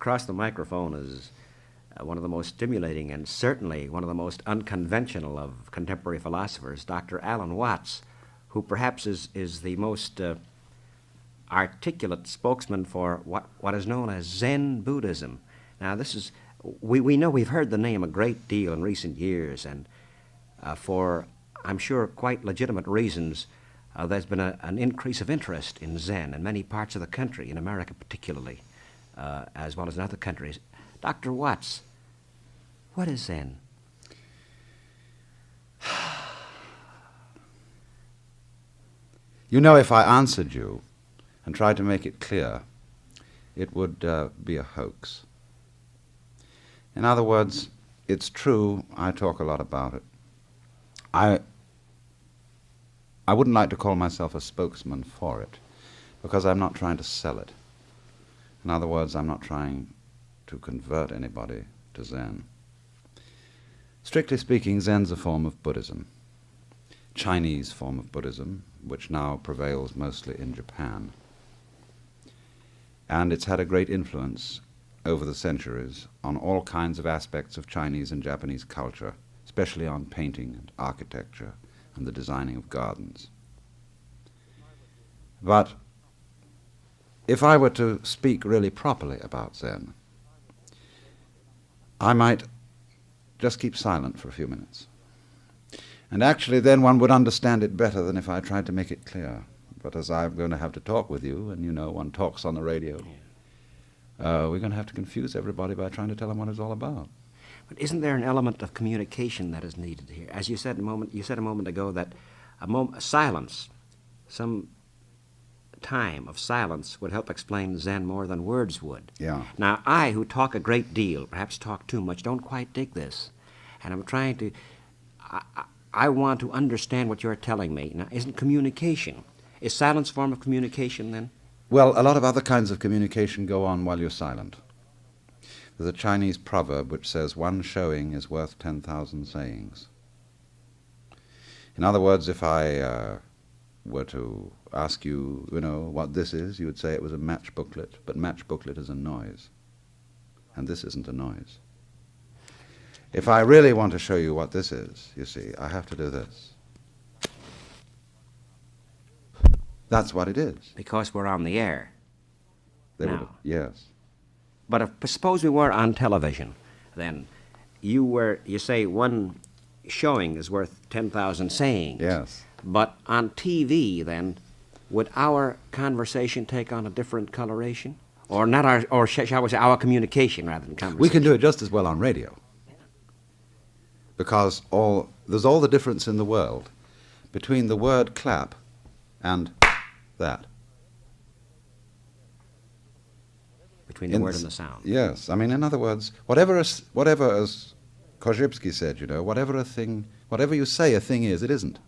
across the microphone is one of the most stimulating and certainly one of the most unconventional of contemporary philosophers, Dr. Alan Watts, who perhaps is the most articulate spokesman for what is known as Zen Buddhism. Now, this is, we know we've heard the name a great deal in recent years, and for, I'm sure, quite legitimate reasons, there's been an increase of interest in Zen in many parts of the country, in America particularly, as well as in other countries. Dr. Watts, what is Zen? You know, if I answered you and tried to make it clear, it would be a hoax. In other words, it's true, I talk a lot about it. I wouldn't like to call myself a spokesman for it, because I'm not trying to sell it. In other words, I'm not trying to convert anybody to Zen. Strictly speaking, Zen's a form of Buddhism, Chinese form of Buddhism, which now prevails mostly in Japan. And it's had a great influence over the centuries on all kinds of aspects of Chinese and Japanese culture, especially on painting and architecture and the designing of gardens. But if I were to speak really properly about Zen, I might just keep silent for a few minutes. And actually then one would understand it better than if I tried to make it clear. But as I'm going to have to talk with you, and you know one talks on the radio, we're going to have to confuse everybody by trying to tell them what it's all about. But isn't there an element of communication that is needed here? As you said a moment ago that silence, some time of silence would help explain Zen more than words would. Yeah. Now, I, who talk a great deal, perhaps talk too much, don't quite dig this. And I'm trying to, I want to understand what you're telling me. Now, isn't communication, is silence a form of communication then? Well, a lot of other kinds of communication go on while you're silent. There's a Chinese proverb which says, one showing is worth 10,000 sayings. In other words, if I were to ask you, what this is, you would say it was a match booklet, but match booklet is a noise, and this isn't a noise. If I really want to show you what this is, you see, I have to do this. That's what it is. Because we're on the air. Yes. But suppose we were on television, then you say one showing is worth 10,000 sayings. Yes. But on TV, then, would our conversation take on a different coloration? Or not or shall we say our communication rather than conversation? We can do it just as well on radio. Because there's all the difference in the world between the word clap and that. Between the word and the sound. Yes. I mean, in other words, whatever as Korzybski said, whatever you say a thing is, it isn't.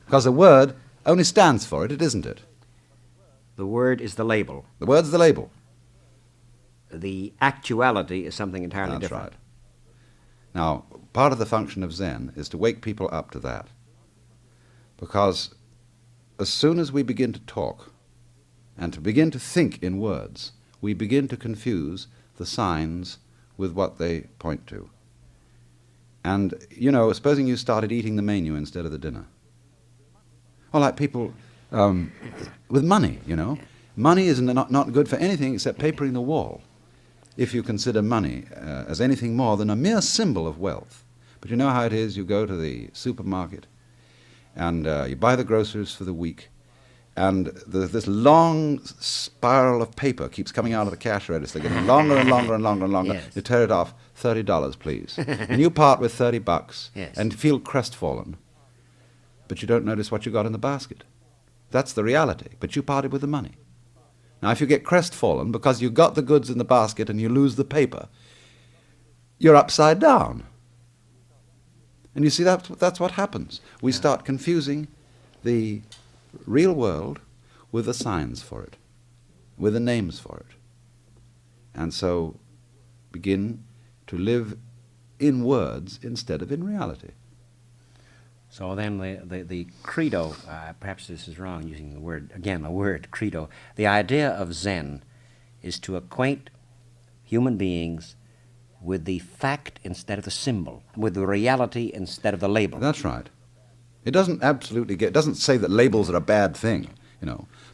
Because a word only stands for it isn't it? The word is the label. The word's the label. The actuality is something entirely different. That's right. Now, part of the function of Zen is to wake people up to that. Because as soon as we begin to talk and to begin to think in words, we begin to confuse the signs with what they point to. And, supposing you started eating the menu instead of the dinner. Or like people with money, Money is not good for anything except papering the wall, if you consider money as anything more than a mere symbol of wealth. But you know how it is, you go to the supermarket and you buy the groceries for the week, and this long spiral of paper keeps coming out of the cash register, getting longer and longer and longer and longer. Yes. You tear it off, $30, please. And you part with $30 Yes. and feel crestfallen, but you don't notice what you got in the basket. That's the reality, but you parted with the money. Now, if you get crestfallen because you got the goods in the basket and you lose the paper, you're upside down. And you see, that's what happens. We start confusing the real world with the signs for it, with the names for it. And so begin to live in words instead of in reality. So then the credo, perhaps this is wrong using the word, again, the word credo, the idea of Zen is to acquaint human beings with the fact instead of the symbol, with the reality instead of the label. That's right. It doesn't absolutely it doesn't say that labels are a bad thing,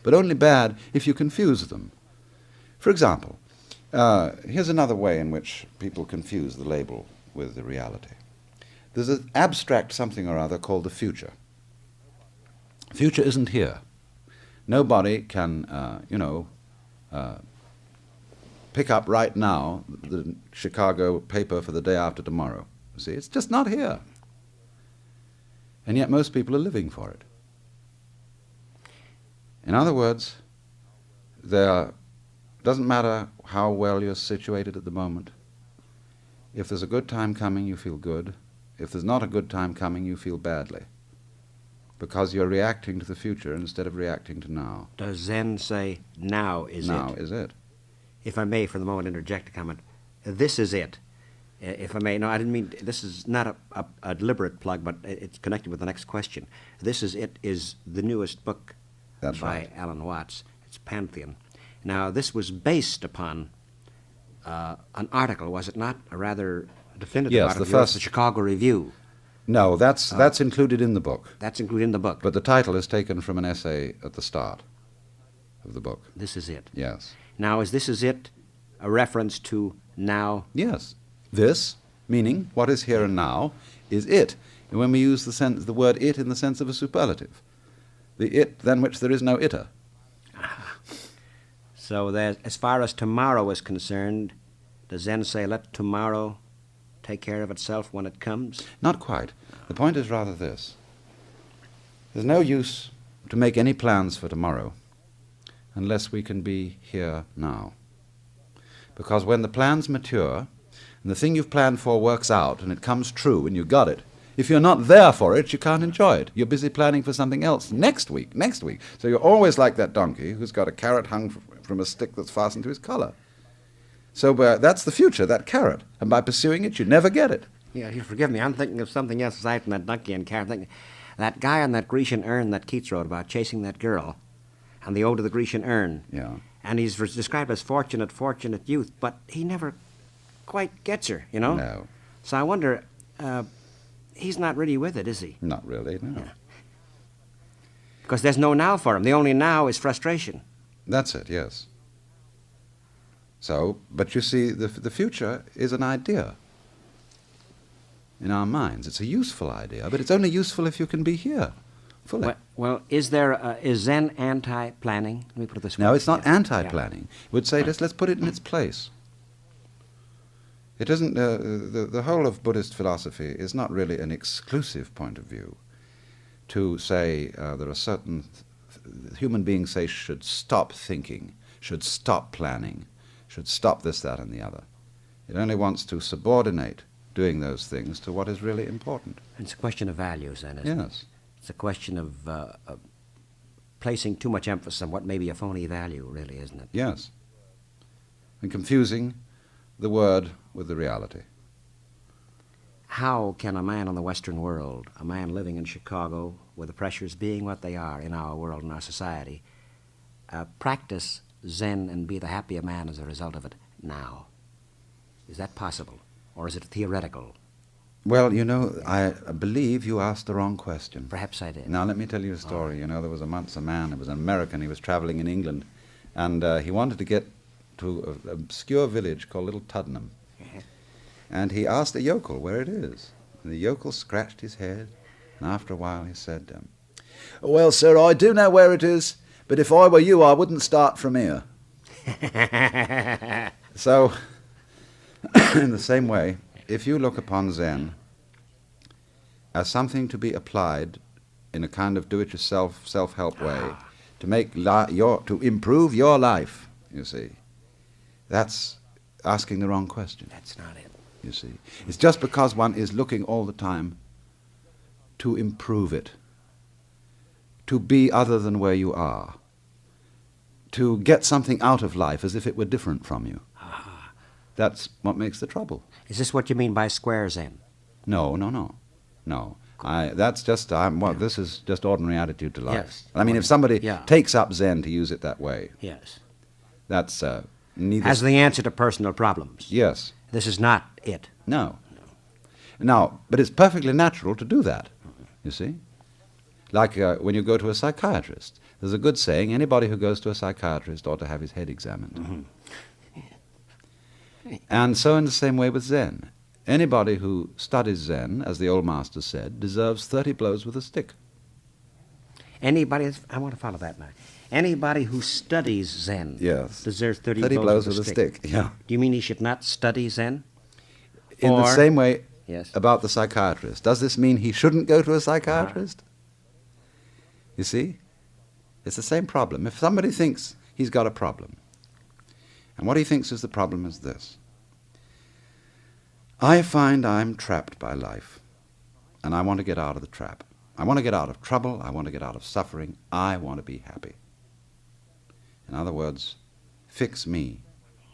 but only bad if you confuse them. For example, here's another way in which people confuse the label with the reality. There's an abstract something or other called the future. Future isn't here. Nobody can, pick up right now the Chicago paper for the day after tomorrow. You see, it's just not here. And yet most people are living for it. In other words, doesn't matter how well you're situated at the moment. If there's a good time coming, you feel good. If there's not a good time coming, you feel badly. Because you're reacting to the future instead of reacting to now. Does Zen say, now is it? Now is it. If I may, for the moment, interject a comment. This is it. If I may, no, I didn't mean, this is not a deliberate plug, but it's connected with the next question. This is it is the newest book That's by right. Alan Watts. It's Pantheon. Now, this was based upon an article, was it not? A rather definitive Yes, article. the first- The Chicago Review. No, that's included in the book. That's included in the book. But the title is taken from an essay at the start of the book. This is it. Yes. Now, is this is it a reference to now? Yes. This, meaning what is here and now, is it. And when we use the word it in the sense of a superlative, the it than which there is no itter. So as far as tomorrow is concerned, does Zen say, let tomorrow take care of itself when it comes? Not quite. The point is rather this. There's no use to make any plans for tomorrow unless we can be here now. Because when the plans mature, and the thing you've planned for works out, and it comes true, and you got it, if you're not there for it, you can't enjoy it. You're busy planning for something else next week. So you're always like that donkey who's got a carrot hung from a stick that's fastened to his collar. So that's the future, that carrot. And by pursuing it, you never get it. Yeah, you forgive me. I'm thinking of something else aside from that donkey and carrot. I'm thinking, that guy on that Grecian urn that Keats wrote about, chasing that girl, and the ode to the Grecian urn. Yeah. And he's described as fortunate youth, but he never quite gets her, No, So I wonder, he's not really with it, is he? not really, no. Yeah. Because there's no now for him. The only now is frustration. That's it, yes. So, but you see, the future is an idea in our minds. It's a useful idea, but it's only useful if you can be here fully. Well, is Zen anti-planning? Let me put it this way. No, it's not Yeah. anti-planning. It would say, let's put it in its place. It isn't, the whole of Buddhist philosophy is not really an exclusive point of view to say there are certain, human beings say should stop thinking, should stop planning, should stop this, that, and the other. It only wants to subordinate doing those things to what is really important. It's a question of values, then, isn't it? Yes. It's a question of placing too much emphasis on what may be a phony value, really, isn't it? Yes. And confusing the word with the reality. How can a man in the Western world, a man living in Chicago, with the pressures being what they are in our world and our society, practice Zen and be the happier man as a result of it now? Is that possible? Or is it theoretical? Well, I believe you asked the wrong question. Perhaps I did. Now, let me tell you a story. There was once a man, he was an American, he was traveling in England, and he wanted to get to an obscure village called Little Tuddenham. And he asked a yokel where it is. And the yokel scratched his head, and after a while he said, well, sir, I do know where it is, but if I were you, I wouldn't start from here. So, in the same way, if you look upon Zen as something to be applied in a kind of do-it-yourself, self-help way, to make to improve your life, you see, that's asking the wrong question. That's not it. You see, it's just because one is looking all the time to improve it, to be other than where you are, to get something out of life as if it were different from you. That's what makes the trouble. Is this what you mean by square Zen? No. That's just, this is just ordinary attitude to life. Yes. I mean, if somebody Yeah. takes up Zen to use it that way, Yes. that's neither... Has the answer to personal problems. Yes. This is not it. No. Now, but it's perfectly natural to do that, you see. Like when you go to a psychiatrist. There's a good saying, anybody who goes to a psychiatrist ought to have his head examined. Mm-hmm. And so in the same way with Zen. Anybody who studies Zen, as the old master said, deserves 30 blows with a stick. Anybody, I want to follow that now. Anybody who studies Zen deserves 30 blows with a stick. Yeah. Do you mean he should not study Zen? In the same way yes. about the psychiatrist. Does this mean he shouldn't go to a psychiatrist? You see? It's the same problem. If somebody thinks he's got a problem, and what he thinks is the problem is this: I find I'm trapped by life, and I want to get out of the trap. I want to get out of trouble. I want to get out of suffering. I want to be happy. In other words, fix me.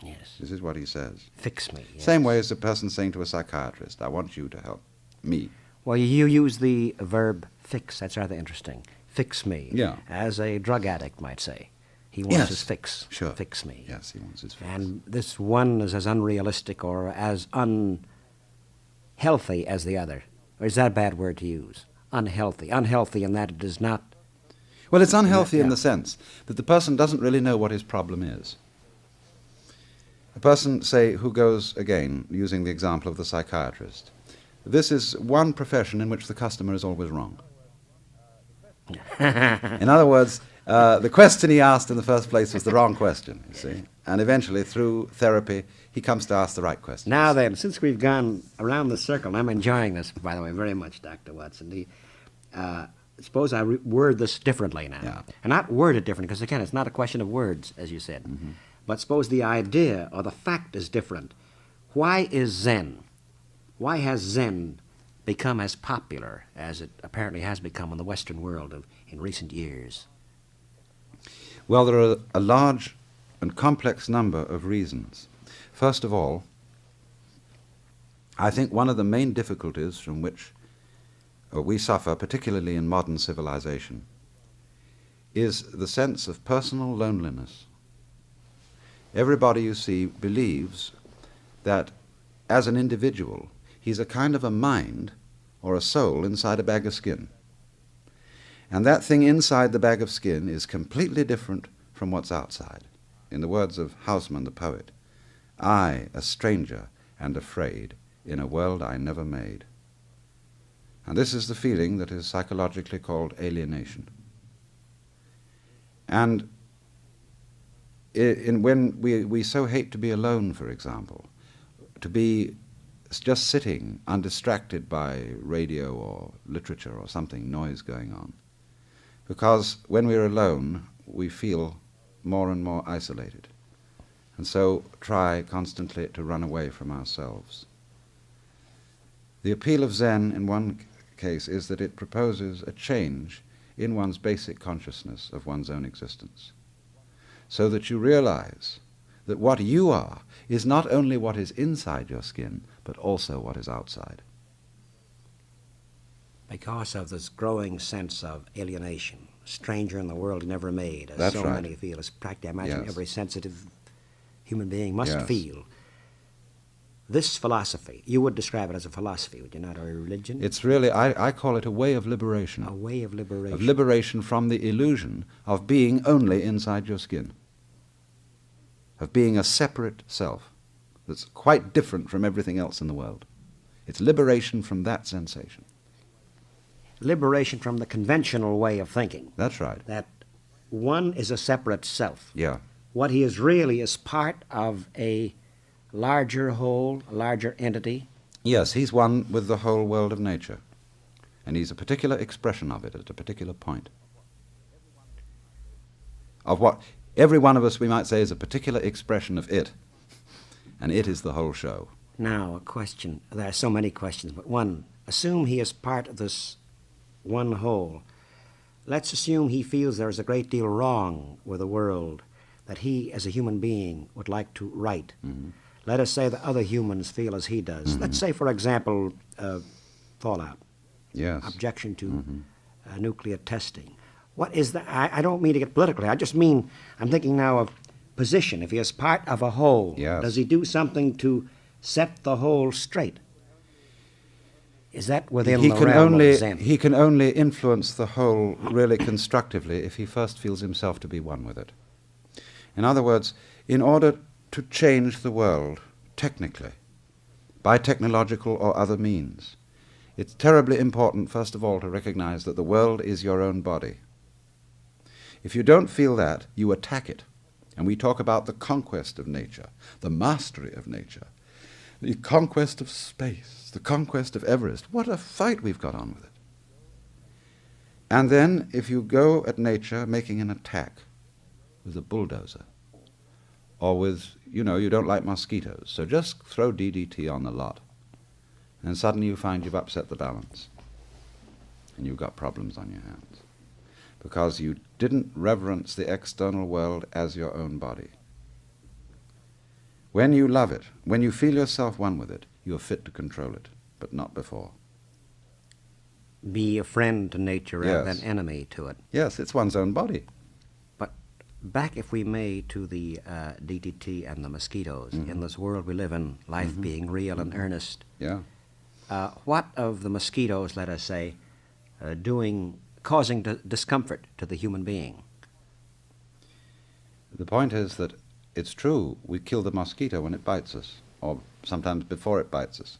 Yes. This is what he says. Fix me. Yes. Same way as a person saying to a psychiatrist, I want you to help me. Well, you use the verb fix. That's rather interesting. Fix me. Yeah. As a drug addict might say. He wants his fix. Sure. Fix me. Yes, he wants his fix. And this one is as unrealistic or as unhealthy as the other. Or is that a bad word to use? Unhealthy. Unhealthy in that it is not... Well, it's unhealthy in the sense that the person doesn't really know what his problem is. A person, say, who goes, again, using the example of the psychiatrist, this is one profession in which the customer is always wrong. In other words, the question he asked in the first place was the wrong question, you see. And eventually, through therapy, he comes to ask the right question. Now then, since we've gone around the circle, and I'm enjoying this, by the way, very much, Dr. Watson, suppose I word this differently now. Yeah. And not word it differently, because, again, it's not a question of words, as you said. Mm-hmm. But suppose the idea or the fact is different. Why is Zen? Why has Zen become as popular as it apparently has become in the Western world in recent years? Well, there are a large and complex number of reasons. First of all, I think one of the main difficulties from which we suffer, particularly in modern civilization, is the sense of personal loneliness. Everybody, you see, believes that as an individual, he's a kind of a mind or a soul inside a bag of skin. And that thing inside the bag of skin is completely different from what's outside. In the words of Hausmann, the poet, I, a stranger and afraid, in a world I never made. And this is the feeling that is psychologically called alienation. And when we so hate to be alone, for example, to be just sitting undistracted by radio or literature or something, noise going on, because when we're alone, we feel more and more isolated, and so try constantly to run away from ourselves. The appeal of Zen, in one case, is that it proposes a change in one's basic consciousness of one's own existence, so that you realize that what you are is not only what is inside your skin, but also what is outside. Because of this growing sense of alienation, stranger in the world never made, as That's so right. many feel, as practically I imagine Yes. every sensitive human being must Yes. feel. This philosophy, you would describe it as a philosophy, would you not, or a religion? It's really, I call it a way of liberation. A way of liberation. Of liberation from the illusion of being only inside your skin, of being a separate self that's quite different from everything else in the world. It's liberation from that sensation. Liberation from the conventional way of thinking. That's right. That one is a separate self. Yeah. What he is really is part of a larger whole, a larger entity. Yes, he's one with the whole world of nature, and he's a particular expression of it at a particular point. Of what every one of us, we might say, is a particular expression of it, and it is the whole show. Now, a question. There are so many questions, but one. Assume he is part of this one whole. Let's assume he feels there is a great deal wrong with the world that he, as a human being, would like to right. Mm-hmm. Let us say that other humans feel as he does. Mm-hmm. Let's say, for example, fallout. Yes. Objection to nuclear testing. What is that? I don't mean to get political. I just mean, I'm thinking now of position, if he is part of a whole, Yes. does he do something to set the whole straight? Is that within the realm of Zen? He can only influence the whole really constructively if he first feels himself to be one with it. In other words, in order to change the world technically, by technological or other means, it's terribly important, first of all, to recognize that the world is your own body. If you don't feel that, you attack it. And we talk about the conquest of nature, the mastery of nature, the conquest of space, the conquest of Everest. What a fight we've got on with it. And then if you go at nature making an attack with a bulldozer, or with, you don't like mosquitoes, so just throw DDT on the lot. And suddenly you find you've upset the balance. And you've got problems on your hands. Because you didn't reverence the external world as your own body. When you love it, when you feel yourself one with it, you are fit to control it, but not before. Be a friend to nature rather Yes. than enemy to it. Yes, it's one's own body. But back, if we may, to the DDT and the mosquitoes. In this world we live in, life being real and earnest, Yeah. what of the mosquitoes, let us say, causing discomfort to the human being? The point is that it's true, we kill the mosquito when it bites us, or sometimes before it bites us,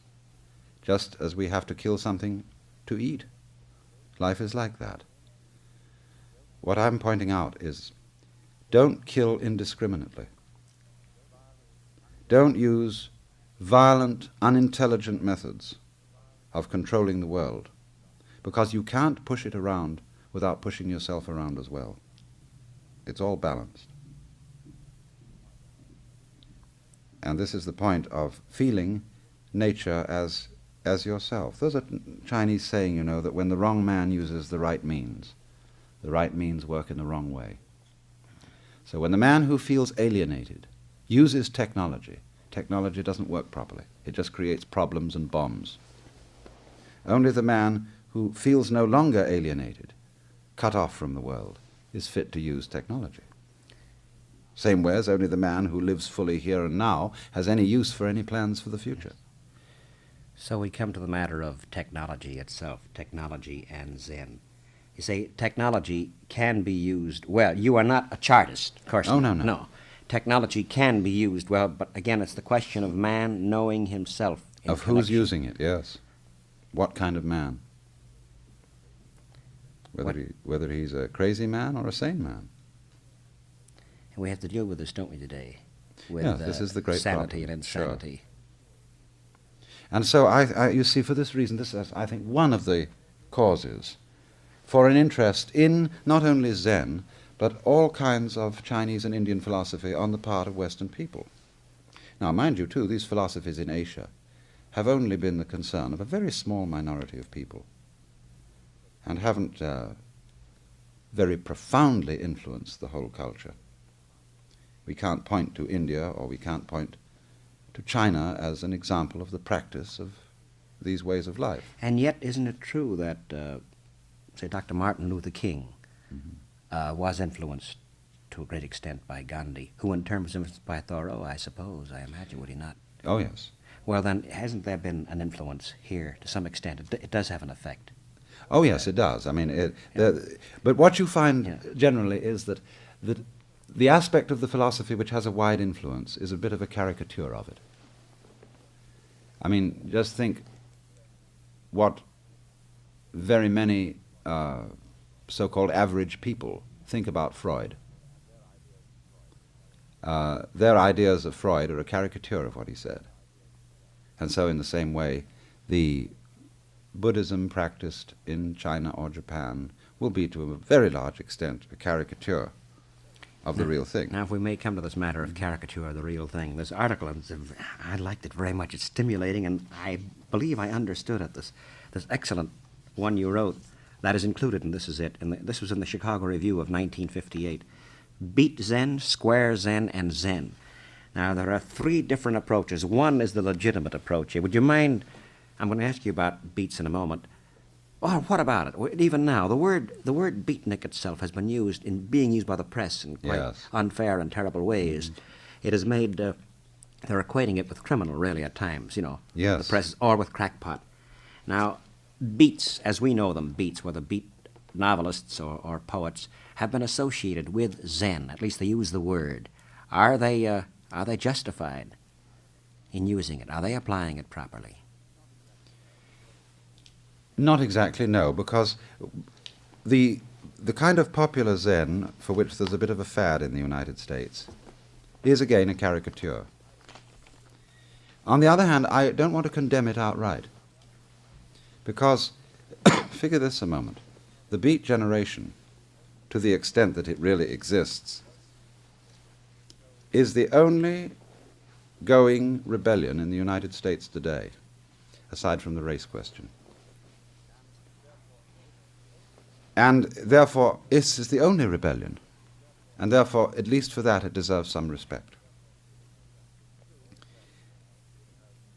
just as we have to kill something to eat. Life is like that. What I'm pointing out is, don't kill indiscriminately. Don't use violent, unintelligent methods of controlling the world, because you can't push it around without pushing yourself around as well. It's all balanced. And this is the point of feeling nature as yourself. There's a Chinese saying, that when the wrong man uses the right means work in the wrong way. So when the man who feels alienated uses technology doesn't work properly. It just creates problems and bombs. Only the man who feels no longer alienated, cut off from the world, is fit to use technology. Same way as only the man who lives fully here and now has any use for any plans for the future. So we come to the matter of technology itself, technology and Zen. You say technology can be used well. You are not a chartist, of course. Oh, no. No. Technology can be used well, but again, it's the question of man knowing himself. Of who's using it, yes. What kind of man? Whether he's a crazy man or a sane man. And we have to deal with this, don't we, today? With Yeah, this is the great sanity problem. and insanity. Sure. And so you see, for this reason, this is, I think, one of the causes for an interest in not only Zen, but all kinds of Chinese and Indian philosophy on the part of Western people. Now, mind you, too, these philosophies in Asia have only been the concern of a very small minority of people, and haven't very profoundly influenced the whole culture. We can't point to India, or we can't point to China as an example of the practice of these ways of life. And yet, isn't it true that, say, Dr. Martin Luther King was influenced to a great extent by Gandhi, who in turn was influenced by Thoreau, I suppose, I imagine, would he not? Oh, yes. Well, then, hasn't there been an influence here to some extent? It does have an effect. Oh, yes, it does. I mean, but what you find generally is that the aspect of the philosophy which has a wide influence is a bit of a caricature of it. I mean, just think what very many so-called average people think about Freud. Their ideas of Freud are a caricature of what he said. And so in the same way, the Buddhism practiced in China or Japan will be to a very large extent a caricature of the real thing. Now, if we may come to this matter of caricature of the real thing, this article, I liked it very much. It's stimulating, and I believe I understood it. This excellent one you wrote, that is included, and this is it. And this was in the Chicago Review of 1958. Beat Zen, Square Zen, and Zen. Now, there are three different approaches. One is the legitimate approach. Would you mind, I'm going to ask you about beats in a moment, Or what about it? Even now, the word beatnik itself has been being used by the press in quite Yes. unfair and terrible ways. It has made they're equating it with criminal, really, at times. You know, Yes. the press, or with crackpot. Now, beats, as we know them, beats, whether beat novelists or poets, have been associated with Zen. At least they use the word. Are they justified in using it? Are they applying it properly? Not exactly, no, because the kind of popular Zen for which there's a bit of a fad in the United States is again a caricature. On the other hand, I don't want to condemn it outright, because figure this a moment. The Beat generation, to the extent that it really exists, is the only going rebellion in the United States today, aside from the race question. And therefore, this is the only rebellion, and therefore, at least for that, it deserves some respect.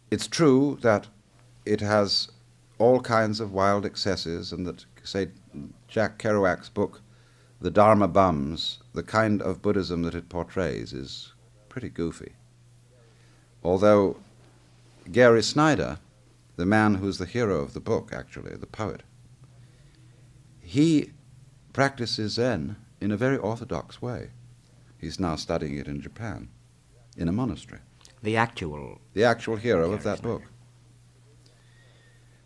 It's true that it has all kinds of wild excesses, and that, say, Jack Kerouac's book, The Dharma Bums, the kind of Buddhism that it portrays is pretty goofy. Although Gary Snyder, the man who's the hero of the book, actually, the poet, he practices Zen in a very orthodox way. He's now studying it in Japan, in a monastery. The actual hero of that book.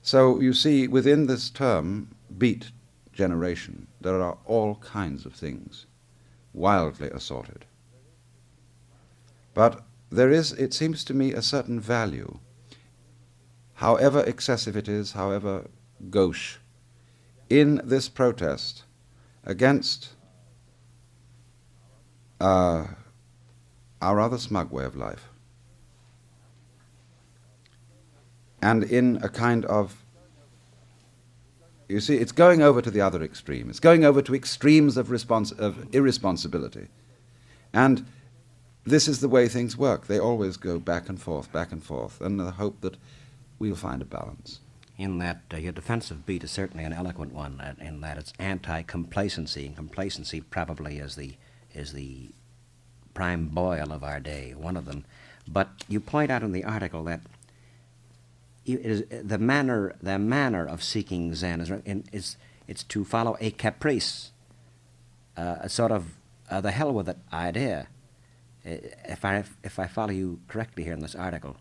So you see, within this term, Beat generation, there are all kinds of things, wildly assorted. But there is, it seems to me, a certain value, however excessive it is, however gauche, in this protest against our rather smug way of life, and in a kind of, you see, it's going over to the other extreme. It's going over to extremes of irresponsibility. And this is the way things work. They always go back and forth, and the hope that we'll find a balance. In that your defense of Beat is certainly an eloquent one, in that it's anti-complacency, and complacency probably is the prime boil of our day, one of them. But you point out in the article that the manner of seeking Zen is to follow a caprice, a sort of the hell with it idea. If I follow you correctly here in this article,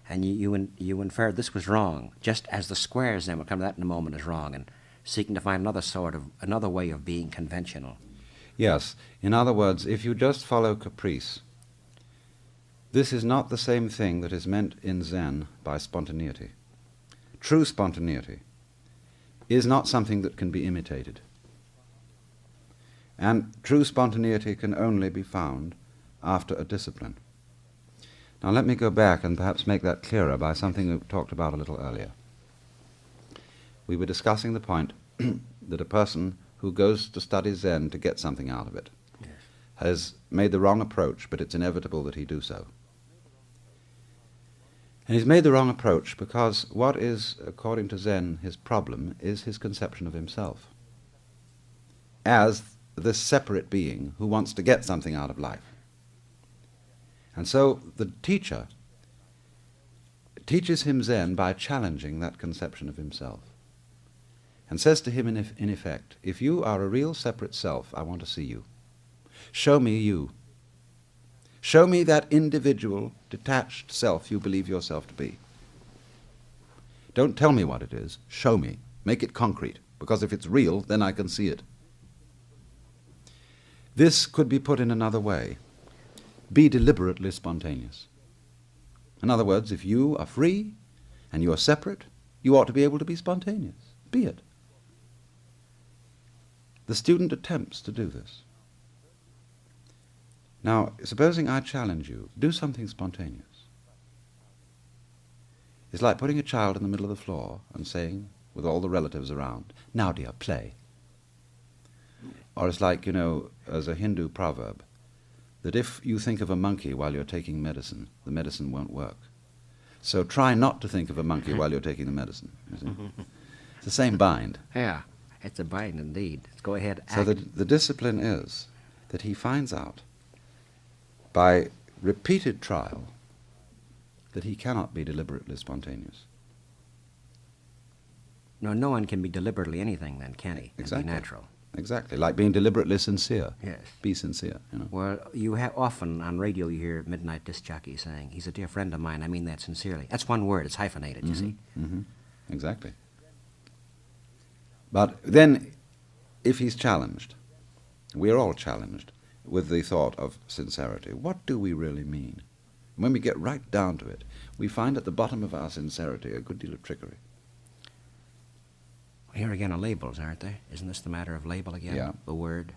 and you inferred this was wrong, just as the square Zen will come to that in a moment is wrong, and seeking to find another way of being conventional. Yes. In other words, if you just follow caprice, this is not the same thing that is meant in Zen by spontaneity. True spontaneity is not something that can be imitated. And true spontaneity can only be found after a discipline. Now let me go back and perhaps make that clearer by something we talked about a little earlier. We were discussing the point that a person who goes to study Zen to get something out of it has made the wrong approach, but it's inevitable that he do so. And he's made the wrong approach because what is, according to Zen, his problem is his conception of himself as this separate being who wants to get something out of life. And so the teacher teaches him Zen by challenging that conception of himself, and says to him in effect, if you are a real separate self, I want to see you. Show me you. Show me that individual, detached self you believe yourself to be. Don't tell me what it is. Show me. Make it concrete, because if it's real, then I can see it. This could be put in another way. Be deliberately spontaneous. In other words, if you are free and you are separate, you ought to be able to be spontaneous. Be it. The student attempts to do this. Now, supposing I challenge you, do something spontaneous. It's like putting a child in the middle of the floor and saying, with all the relatives around, now dear, play. Or it's like, as a Hindu proverb, that if you think of a monkey while you're taking medicine, the medicine won't work. So try not to think of a monkey while you're taking the medicine. You see? the same bind. Yeah, it's a bind indeed. Go ahead. So the discipline is that he finds out by repeated trial that he cannot be deliberately spontaneous. No one can be deliberately anything then, can he? Exactly. And be natural. Exactly, like being deliberately sincere. Yes. Be sincere, you know. Well, you have often on radio you hear midnight disc jockeys saying, he's a dear friend of mine, I mean that sincerely. That's one word, it's hyphenated, you see. Mm-hmm. Exactly. But then, if he's challenged, we're all challenged with the thought of sincerity. What do we really mean? When we get right down to it, we find at the bottom of our sincerity a good deal of trickery. Here again are labels, aren't they? Isn't this the matter of label again? Yeah. The word.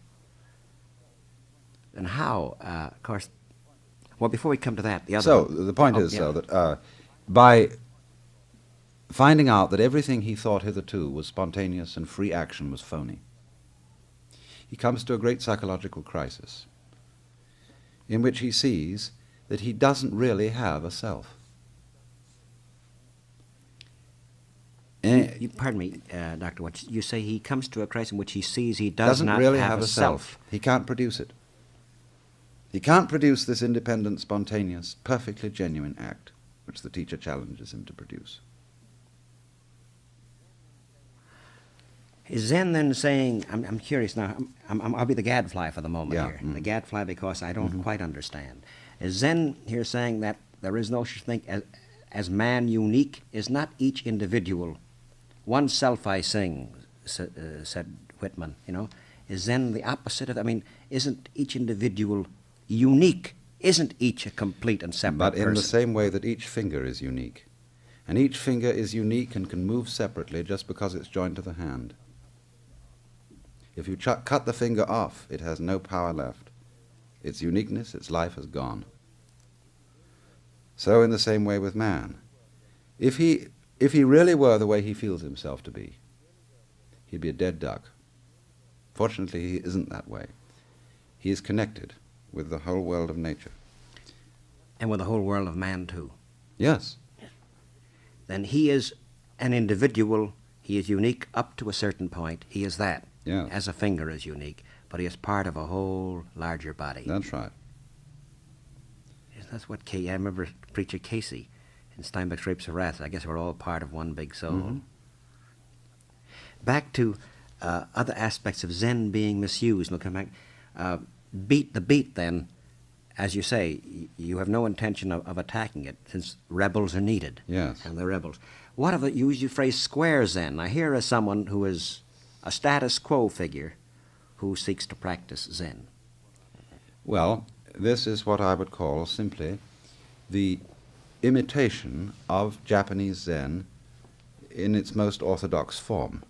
And how, of course, well, before we come to that, the other... So, the point is, yeah. that by finding out that everything he thought hitherto was spontaneous and free action was phony, he comes to a great psychological crisis in which he sees that he doesn't really have a self. Pardon me, Dr. Watts, you say he comes to a crisis in which he sees he does doesn't not really have have a self. He can't produce it. He can't produce this independent, spontaneous, perfectly genuine act which the teacher challenges him to produce. Is Zen then saying, I'm curious now, I'll be the gadfly for the moment Yeah, here, the gadfly because I don't quite understand. Is Zen here saying that there is no such thing as man unique? Is not each individual, one self I sing, said Whitman, you know? Is Zen the opposite of, I mean, isn't each individual unique? Isn't each a complete and separate But person? in the same way that each finger is unique. And each finger is unique and can move separately just because it's joined to the hand. If you cut the finger off, it has no power left. Its uniqueness, its life has gone. So in the same way with man. If he really were the way he feels himself to be, he'd be a dead duck. Fortunately, he isn't that way. He is connected with the whole world of nature. And with the whole world of man, too. Yes. Then he is an individual. He is unique up to a certain point. He is that. Yeah. As a finger is unique. But he is part of a whole larger body. That's right. That's what I remember Preacher Casey in Steinbeck's Grapes of Wrath. I guess we're all part of one big soul. Mm-hmm. Back to other aspects of Zen being misused. We'll come back. Beat the beat, then, as you say, you have no intention of attacking it, since rebels are needed. Yes. And they're rebels. What of you use the phrase square Zen? I hear as someone who is a status quo figure who seeks to practice Zen. Well, this is what I would call simply the imitation of Japanese Zen in its most orthodox form.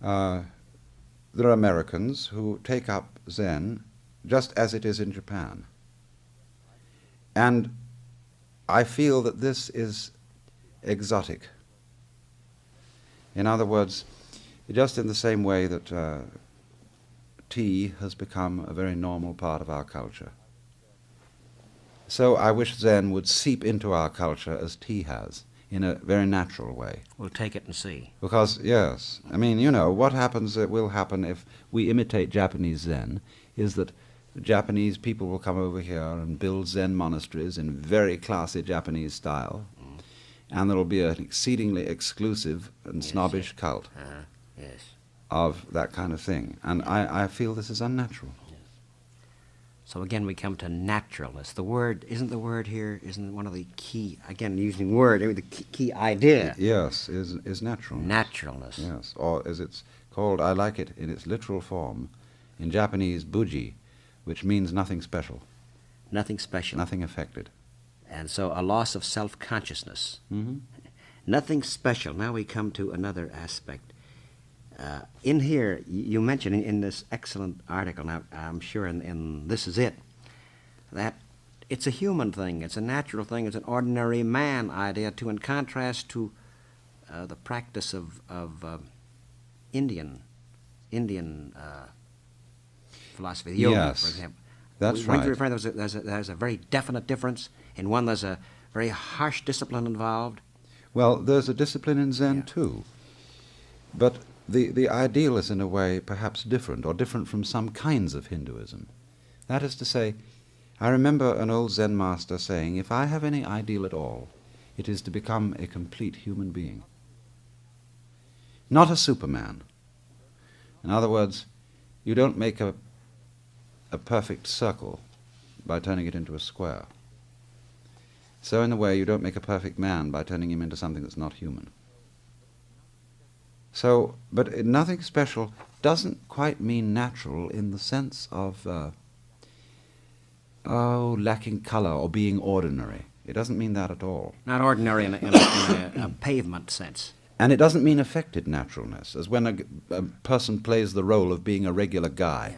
There are Americans who take up Zen just as it is in Japan. And I feel that this is exotic. In other words, just in the same way that tea has become a very normal part of our culture. So I wish Zen would seep into our culture as tea has, in a very natural way. We'll take it and see. Because, yes, I mean, you know, what happens, will happen if we imitate Japanese Zen is that Japanese people will come over here and build Zen monasteries in very classy Japanese style, and there will be an exceedingly exclusive and snobbish cult Yes. of that kind of thing. And I feel this is unnatural. So again, we come to naturalness. The word, isn't the word here, isn't one of the key, again, using word, the key idea? Yes, is natural. Naturalness. Yes, or as it's called, I like it in its literal form, in Japanese, buji, which means nothing special. Nothing special. Nothing affected. And so a loss of self-consciousness. Mm-hmm. Nothing special. Now we come to another aspect. In here, you mentioned in this excellent article, now I'm sure in This Is It, that it's a human thing, it's a natural thing, it's an ordinary man idea, in contrast to the practice of Indian philosophy, the yoga, Yes, for example. that's Weren't you right. referring, there's a very definite difference. In one, there's a very harsh discipline involved. Well, there's a discipline in Zen, too. But the ideal is in a way perhaps different, or different from some kinds of Hinduism. That is to say, I remember an old Zen master saying, if I have any ideal at all, it is to become a complete human being. Not a Superman. In other words, you don't make a perfect circle by turning it into a square. So in a way, you don't make a perfect man by turning him into something that's not human. So, but nothing special doesn't quite mean natural in the sense of, lacking color or being ordinary. It doesn't mean that at all. Not ordinary in a pavement sense. And it doesn't mean affected naturalness, as when a person plays the role of being a regular guy.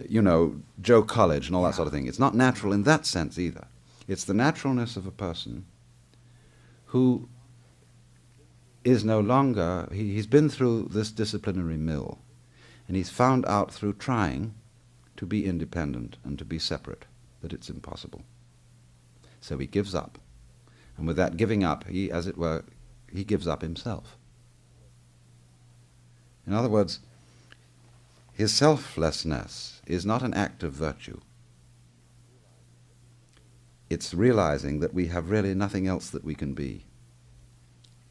You know, Joe College and all that sort of thing. It's not natural in that sense either. It's the naturalness of a person who is no longer, he's been through this disciplinary mill, and he's found out through trying to be independent and to be separate that it's impossible. So he gives up. And with that giving up, he, as it were, he gives up himself. In other words, his selflessness is not an act of virtue. It's realizing that we have really nothing else that we can be.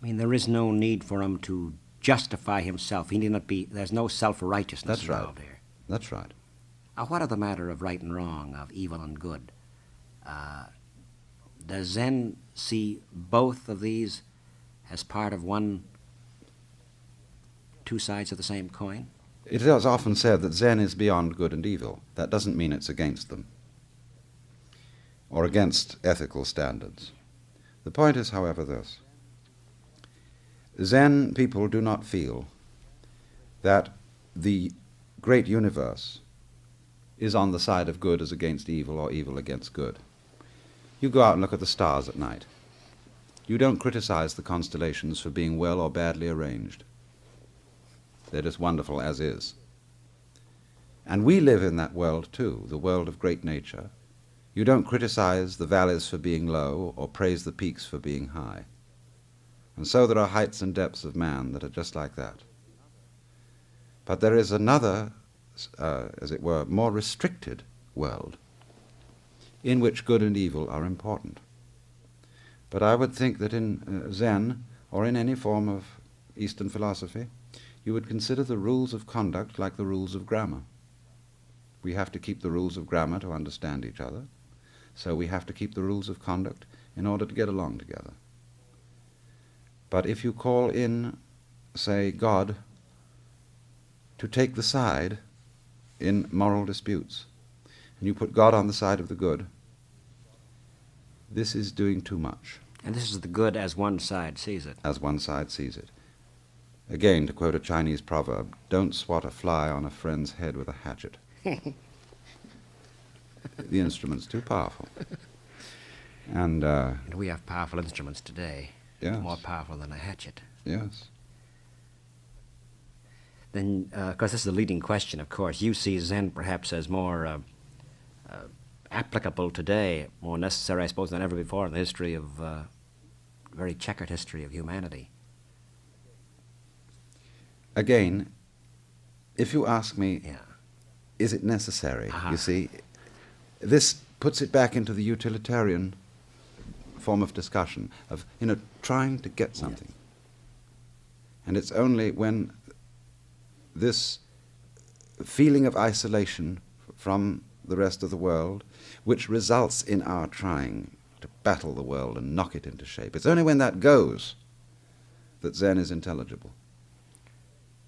I mean, there is no need for him to justify himself. He need not be, there's no self-righteousness involved here. That's right. What of the matter of right and wrong, of evil and good? Does Zen see both of these as part of two sides of the same coin? It is often said that Zen is beyond good and evil. That doesn't mean it's against them, or against ethical standards. The point is, however, this. Zen people do not feel that the great universe is on the side of good as against evil, or evil against good. You go out and look at the stars at night. You don't criticize the constellations for being well or badly arranged. They're just wonderful as is. And we live in that world too, the world of great nature. You don't criticize the valleys for being low or praise the peaks for being high. And so there are heights and depths of man that are just like that. But there is another, as it were, more restricted world in which good and evil are important. But I would think that in Zen, or in any form of Eastern philosophy, you would consider the rules of conduct like the rules of grammar. We have to keep the rules of grammar to understand each other, so we have to keep the rules of conduct in order to get along together. But if you call in, say, God to take the side in moral disputes, and you put God on the side of the good, this is doing too much. And this is the good as one side sees it. As one side sees it. Again, to quote a Chinese proverb, don't swat a fly on a friend's head with a hatchet. The instrument's too powerful. And we have powerful instruments today. Yes. More powerful than a hatchet. Yes. Then, of course, this is the leading question, of course. You see Zen perhaps as more applicable today, more necessary, I suppose, than ever before in the history of, very checkered history of humanity. Again, if you ask me, is it necessary? You see, this puts it back into the utilitarian form of discussion, of, trying to get something. And it's only when this feeling of isolation from the rest of the world, which results in our trying to battle the world and knock it into shape, it's only when that goes that Zen is intelligible.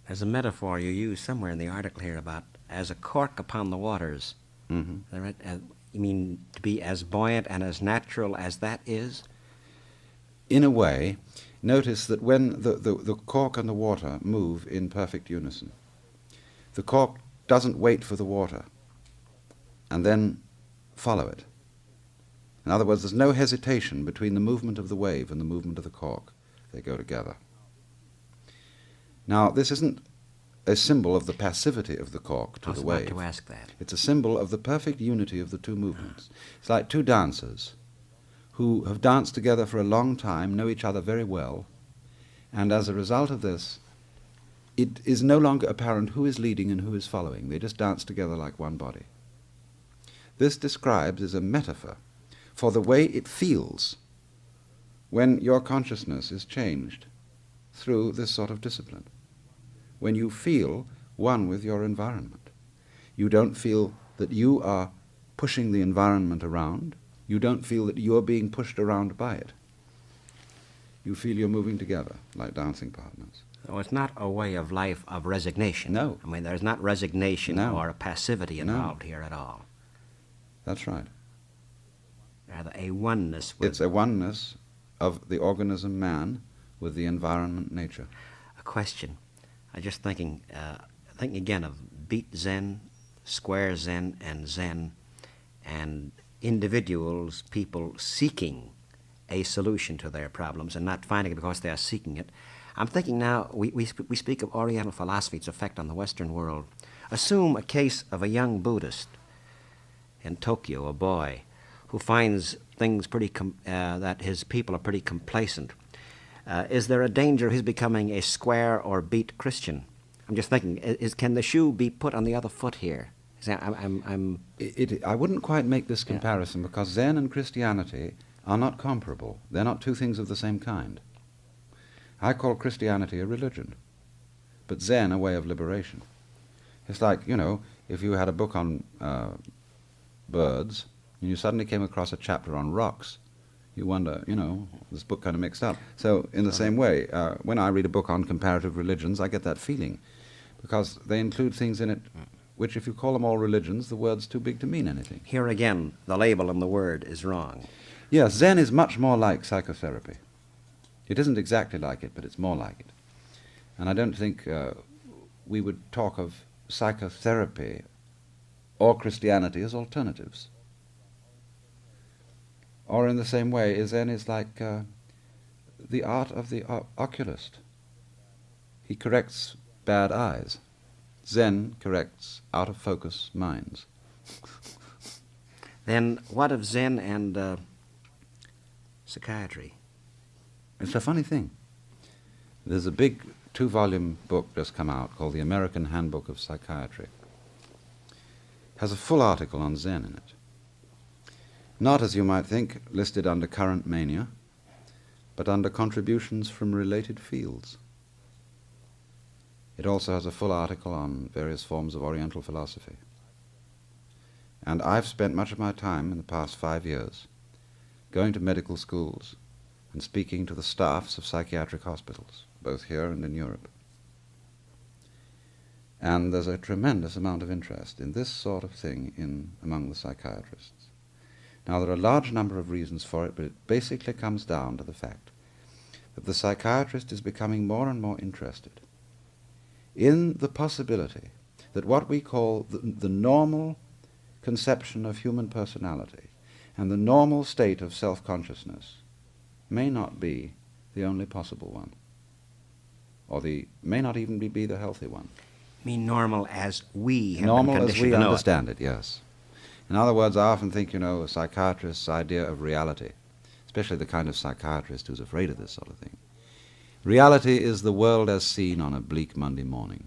There's a metaphor you use somewhere in the article here about as a cork upon the waters. Mm-hmm. You mean to be as buoyant and as natural as that is? In a way, notice that when the cork and the water move in perfect unison, the cork doesn't wait for the water and then follow it. In other words, there's no hesitation between the movement of the wave and the movement of the cork. They go together. Now, this isn't a symbol of the passivity of the cork to the wave. I was about to ask that. It's a symbol of the perfect unity of the two movements. It's like two dancers who have danced together for a long time, know each other very well, and as a result of this, it is no longer apparent who is leading and who is following. They just dance together like one body. This describes as a metaphor for the way it feels when your consciousness is changed through this sort of discipline. When you feel one with your environment. You don't feel that you are pushing the environment around. You don't feel that you're being pushed around by it. You feel you're moving together like dancing partners. So it's not a way of life of resignation. No. I mean, there's not resignation No. or passivity involved here at all. That's right. Rather a oneness with... It's a oneness of the organism man with the environment nature. A question. I'm just thinking again of beat Zen, square Zen, and individuals, people seeking a solution to their problems and not finding it because they are seeking it. I'm thinking now, we speak of Oriental philosophy, its effect on the Western world. Assume a case of a young Buddhist in Tokyo, a boy, who finds things that his people are pretty complacent. Is there a danger of his becoming a square or beat Christian? I'm just thinking, can the shoe be put on the other foot here? I wouldn't quite make this comparison because Zen and Christianity are not comparable. They're not two things of the same kind. I call Christianity a religion, but Zen a way of liberation. It's like, if you had a book on birds and you suddenly came across a chapter on rocks, you wonder, this book kind of mixed up. So in the same way, when I read a book on comparative religions, I get that feeling because they include things in it which, if you call them all religions, the word's too big to mean anything. Here again, the label on the word is wrong. Yes, Zen is much more like psychotherapy. It isn't exactly like it, but it's more like it. And I don't think we would talk of psychotherapy or Christianity as alternatives. Or in the same way, Zen is like the art of the oculist. He corrects bad eyes. Zen corrects out-of-focus minds. Then what of Zen and psychiatry? It's a funny thing. There's a big 2-volume book just come out called The American Handbook of Psychiatry. It has a full article on Zen in it. Not, as you might think, listed under current mania, but under contributions from related fields. It also has a full article on various forms of Oriental philosophy. And I've spent much of my time in the past 5 years going to medical schools and speaking to the staffs of psychiatric hospitals, both here and in Europe. And there's a tremendous amount of interest in this sort of thing among the psychiatrists. Now, there are a large number of reasons for it, but it basically comes down to the fact that the psychiatrist is becoming more and more interested in the possibility that what we call the normal conception of human personality and the normal state of self-consciousness may not be the only possible one, or may not even be the healthy one. You mean normal as we have normal been as conditioned we to know understand it, yes. In other words, I often think, a psychiatrist's idea of reality, especially the kind of psychiatrist who's afraid of this sort of thing. Reality is the world as seen on a bleak Monday morning.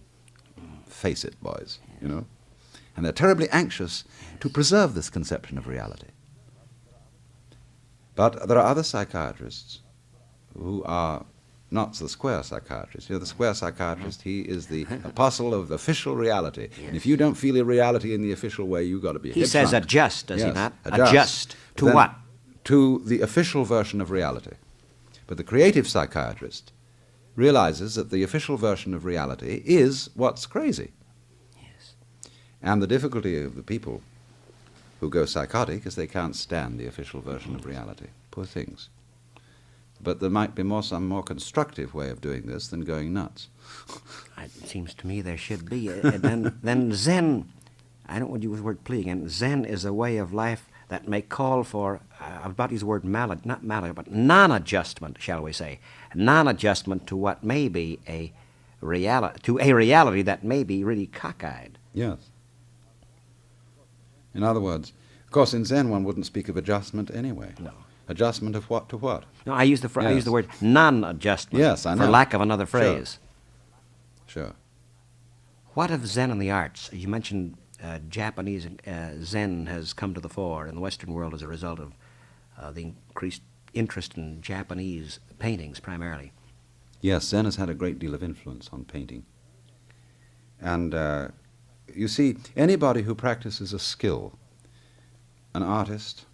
Face it, boys, And they're terribly anxious to preserve this conception of reality. But there are other psychiatrists who are not the square psychiatrist. The square psychiatrist, he is the apostle of official reality. Yes. And if you don't feel a reality in the official way, you've got to be a He says drunk. adjust, does he Yes, not? adjust. To what? To the official version of reality. But the creative psychiatrist realizes that the official version of reality is what's crazy. Yes. And the difficulty of the people who go psychotic is they can't stand the official version of reality. Poor things. But there might be some more constructive way of doing this than going nuts. It seems to me there should be. Then Zen, I don't want to use the word plea again, Zen is a way of life that may call for, I've about to use the word not malady, but non-adjustment, shall we say. Non-adjustment to what may be a reality that may be really cockeyed. Yes. In other words, of course in Zen one wouldn't speak of adjustment anyway. No. Adjustment of what to what? No, I use the word non-adjustment. Yes, I know. For lack of another phrase. Sure. What of Zen and the arts? You mentioned Japanese Zen has come to the fore in the Western world as a result of the increased interest in Japanese paintings primarily. Yes, Zen has had a great deal of influence on painting. And you see, anybody who practices a skill, an artist,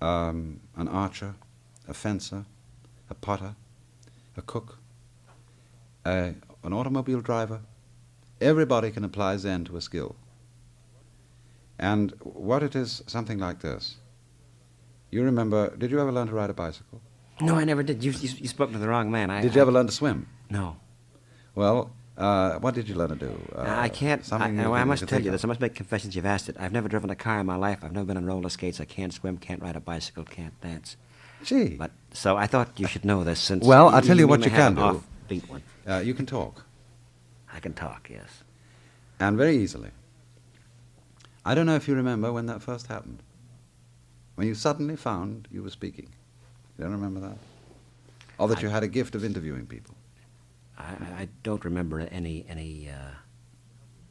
an archer, a fencer, a potter, a cook, an automobile driver, everybody can apply Zen to a skill. And what it is, something like this. You remember, did you ever learn to ride a bicycle? No, I never did. You spoke to the wrong man. Did you ever learn to swim? No. Well, what did you learn to do? I can't. I must tell you this. I must make confessions. You've asked it. I've never driven a car in my life. I've never been on roller skates. I can't swim, can't ride a bicycle, can't dance. Gee. But so I thought you should know this since. Well, I'll tell you what may you have can an do. offbeat one. You can talk. I can talk, yes. And very easily. I don't know if you remember when that first happened. When you suddenly found you were speaking. You don't remember that? Or that you had a gift of interviewing people. I don't remember any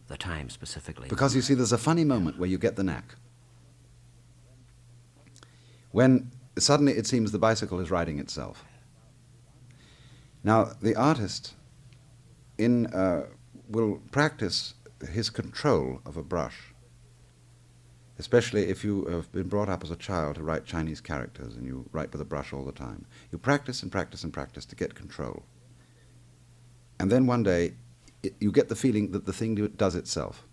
the time specifically. Because you see, there's a funny moment where you get the knack. When suddenly it seems the bicycle is riding itself. Now, the artist will practice his control of a brush, especially if you have been brought up as a child to write Chinese characters and you write with a brush all the time. You practice and practice and practice to get control. And then one day, you get the feeling that the thing does itself.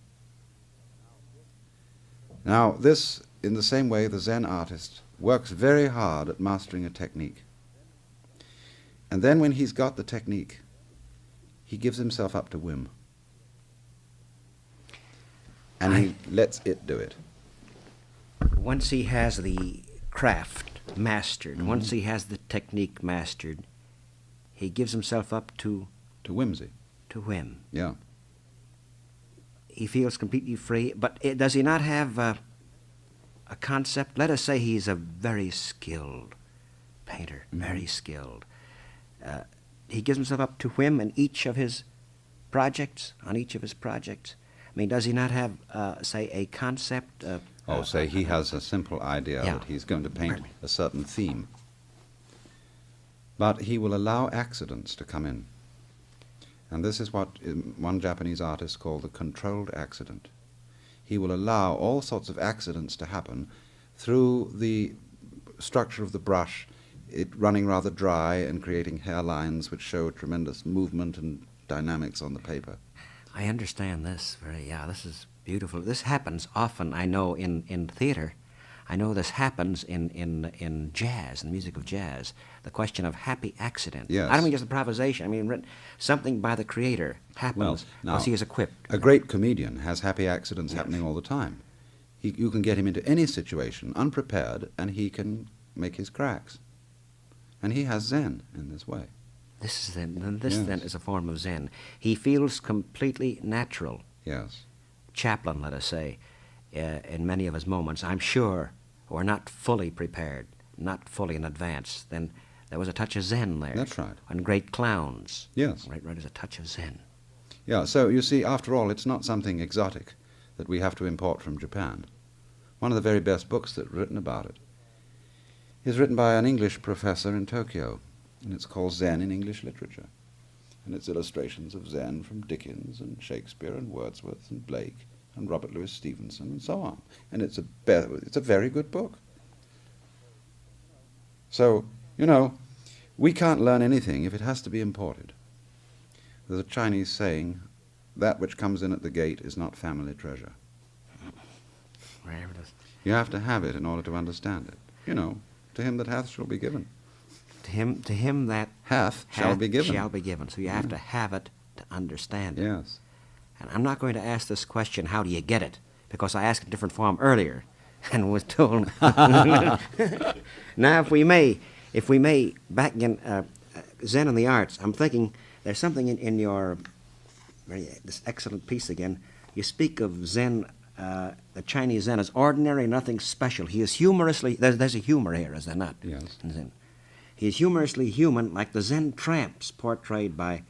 Now, this, in the same way, the Zen artist works very hard at mastering a technique. And then when he's got the technique, he gives himself up to whim. And he lets it do it. Once he has the craft mastered, once he has the technique mastered, he gives himself up to whimsy. To whim. Yeah. He feels completely free, but does he not have a concept? Let us say he's a very skilled painter, very skilled. He gives himself up to whim in each of his projects, on each of his projects. I mean, does he not have, say, a concept? Say he has a simple idea Yeah. that he's going to paint a certain theme. But he will allow accidents to come in. And this is what one Japanese artist called the controlled accident. He will allow all sorts of accidents to happen through the structure of the brush, it running rather dry and creating hairlines which show tremendous movement and dynamics on the paper. I understand this this is beautiful. This happens often, I know, in theater. I know this happens in jazz, in the music of jazz. The question of happy accident. Yes. I don't mean just improvisation. I mean something by the creator happens because he is equipped. A great comedian has happy accidents happening all the time. You can get him into any situation unprepared and he can make his cracks. And he has Zen in this way. This is then is a form of Zen. He feels completely natural. Yes. Chaplin, let us say, in many of his moments, I'm sure, were not fully prepared, not fully in advance. Then there was a touch of Zen there. That's right. And great clowns. Yes. Right, there's a touch of Zen. Yeah, so you see, after all, it's not something exotic that we have to import from Japan. One of the very best books that's written about it is written by an English professor in Tokyo, and it's called Zen in English Literature. And it's illustrations of Zen from Dickens and Shakespeare and Wordsworth and Blake and Robert Louis Stevenson and so on. And it's a very good book. So, we can't learn anything if it has to be imported. There's a Chinese saying, that which comes in at the gate is not family treasure. Wherever it is. You have to have it in order to understand it. To him that hath shall be given. To him that hath shall be given. Shall be given. So you have to have it to understand it. Yes. And I'm not going to ask this question, how do you get it? Because I asked a different form earlier and was told. Now, if we may, back in Zen and the arts, I'm thinking there's something in your this excellent piece again. You speak of Zen, the Chinese Zen, as ordinary, nothing special. He is humorously, there's a humor here, is there not? Yes. In Zen. He is humorously human, like the Zen tramps portrayed by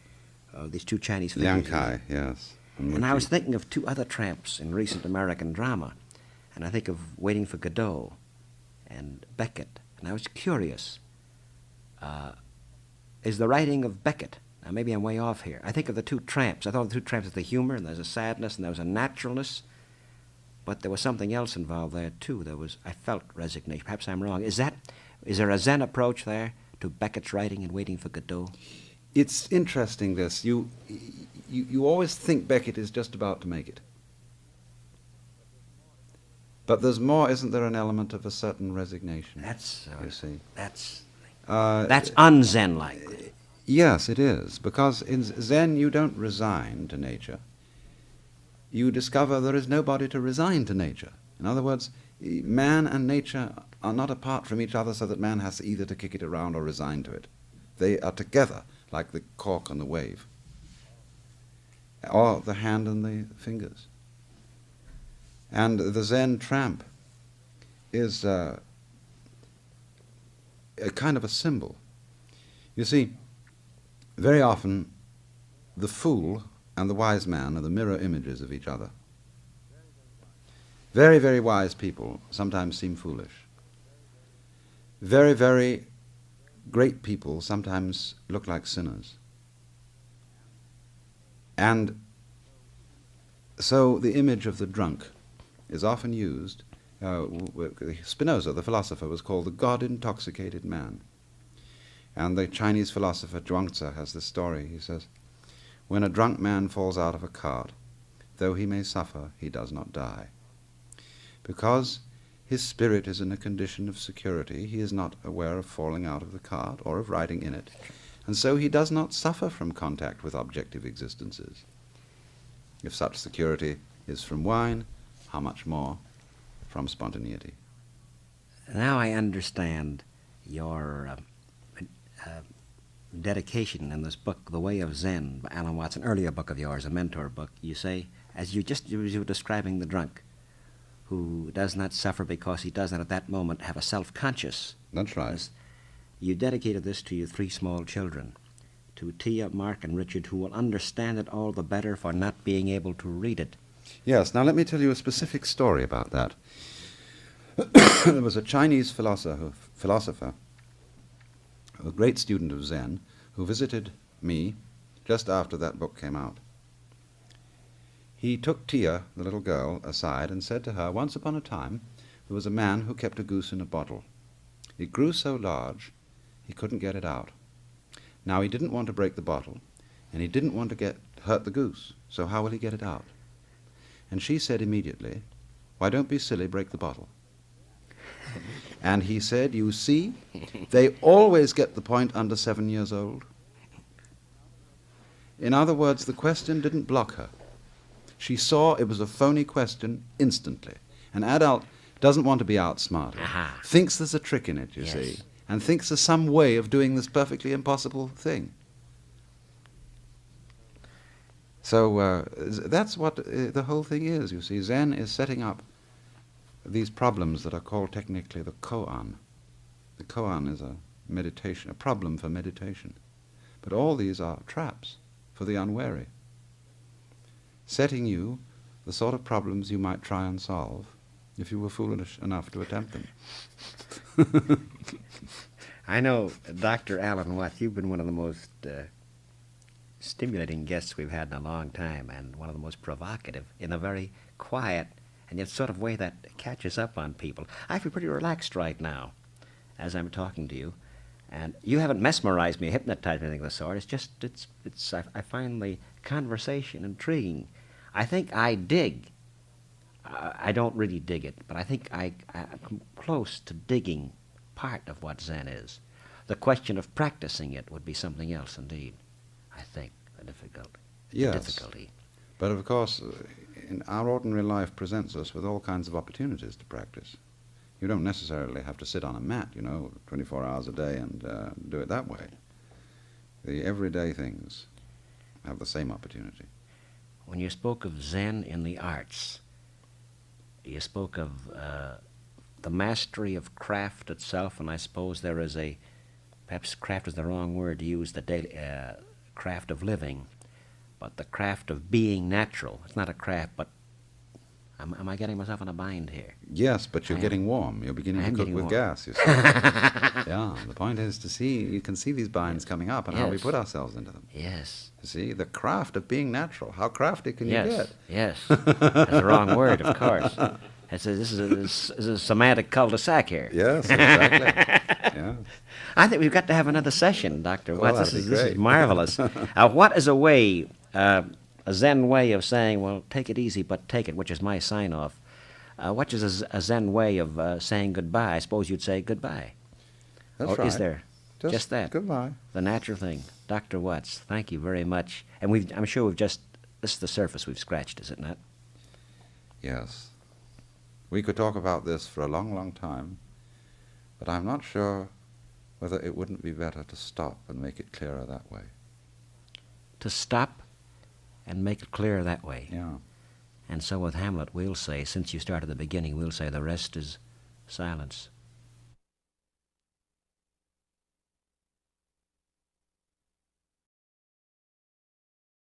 these two Chinese figures. Liang Kai, yes. And I was thinking of two other tramps in recent American drama, and I think of Waiting for Godot and Beckett. And I was curious, is the writing of Beckett, now maybe I'm way off here, I think of the two tramps. I thought of the two tramps as the humor, and there's a sadness, and there was a naturalness, but there was something else involved there too. I felt resignation. Perhaps I'm wrong. Is there a Zen approach there to Beckett's writing in Waiting for Godot? It's interesting, this. You always think Beckett is just about to make it. But there's more, isn't there, an element of a certain resignation? You see. That's un-Zen-like. Yes, it is. Because in Zen you don't resign to nature. You discover there is nobody to resign to nature. In other words, man and nature are not apart from each other so that man has either to kick it around or resign to it. They are together, like the cork and the wave, or the hand and the fingers. And the Zen tramp is a kind of a symbol. You see, very often the fool and the wise man are the mirror images of each other. Very, very wise people sometimes seem foolish. Very, very great people sometimes look like sinners. And so the image of the drunk is often used. Spinoza, the philosopher, was called the God-intoxicated man. And the Chinese philosopher Zhuangzi has this story. He says, when a drunk man falls out of a cart, though he may suffer, he does not die. Because his spirit is in a condition of security, he is not aware of falling out of the cart or of riding in it, and so he does not suffer from contact with objective existences. If such security is from wine, how much more from spontaneity? Now I understand your dedication in this book, The Way of Zen, by Alan Watts, an earlier book of yours, a mentor book. You say, as you were describing the drunk, who does not suffer because he does not at that moment have a self-conscious. That's right. You dedicated this to your three small children, to Tia, Mark, and Richard, who will understand it all the better for not being able to read it. Yes, now let me tell you a specific story about that. There was a Chinese philosopher, a great student of Zen, who visited me just after that book came out. He took Tia, the little girl, aside and said to her, once upon a time there was a man who kept a goose in a bottle. It grew so large he couldn't get it out. Now he didn't want to break the bottle, and he didn't want to hurt the goose, so how will he get it out? And she said immediately, why don't be silly, break the bottle. And he said, you see, they always get the point under 7 years old. In other words, the question didn't block her. She saw it was a phony question instantly. An adult doesn't want to be outsmarted, thinks there's a trick in it, you see, and thinks there's some way of doing this perfectly impossible thing. So that's what the whole thing is, you see. Zen is setting up these problems that are called technically the koan. The koan is a meditation, a problem for meditation. But all these are traps for the unwary, setting you the sort of problems you might try and solve if you were foolish enough to attempt them. I know, Dr. Alan Watts, you've been one of the most stimulating guests we've had in a long time, and one of the most provocative in a very quiet and yet sort of way that catches up on people. I feel pretty relaxed right now as I'm talking to you, and you haven't mesmerized me, hypnotized me, anything of the sort. It's just, I find the conversation intriguing. I think I dig. I don't really dig it, but I think I'm close to digging part of what Zen is. The question of practicing it would be something else indeed, I think, the difficulty. But of course, our ordinary life presents us with all kinds of opportunities to practice. You don't necessarily have to sit on a mat, 24 hours a day and do it that way. The everyday things have the same opportunity. When you spoke of Zen in the arts, you spoke of the mastery of craft itself, and I suppose there is perhaps craft is the wrong word to use, the daily craft of living, but the craft of being natural. It's not a craft, but am I getting myself in a bind here? Yes, but you're I am. getting warm. You're beginning I to am cook getting with warm. gas, you see. Yeah, the point is to see, you can see these binds coming up and how we Yes. put ourselves into them. Yes. You see, the craft of being natural. How crafty can you Yes. get? Yes. That's the wrong word, of course. This is a semantic cul-de-sac here. Yes, exactly. Yeah. I think we've got to have another session, Dr. Well, Watts. that'd be This is great. marvelous. What is a way, a Zen way of saying, well, take it easy, but take it, which is my sign-off. What is a Zen way of saying goodbye? I suppose you'd say goodbye. That's Or right. is there just that? Goodbye. The natural thing. Dr. Watts, thank you very much. And I'm sure this is the surface we've scratched, is it not? Yes. We could talk about this for a long, long time, but I'm not sure whether it wouldn't be better to stop and make it clearer that way. To stop and make it clearer that way. Yeah. And so with Hamlet, we'll say, since you started at the beginning, we'll say the rest is silence.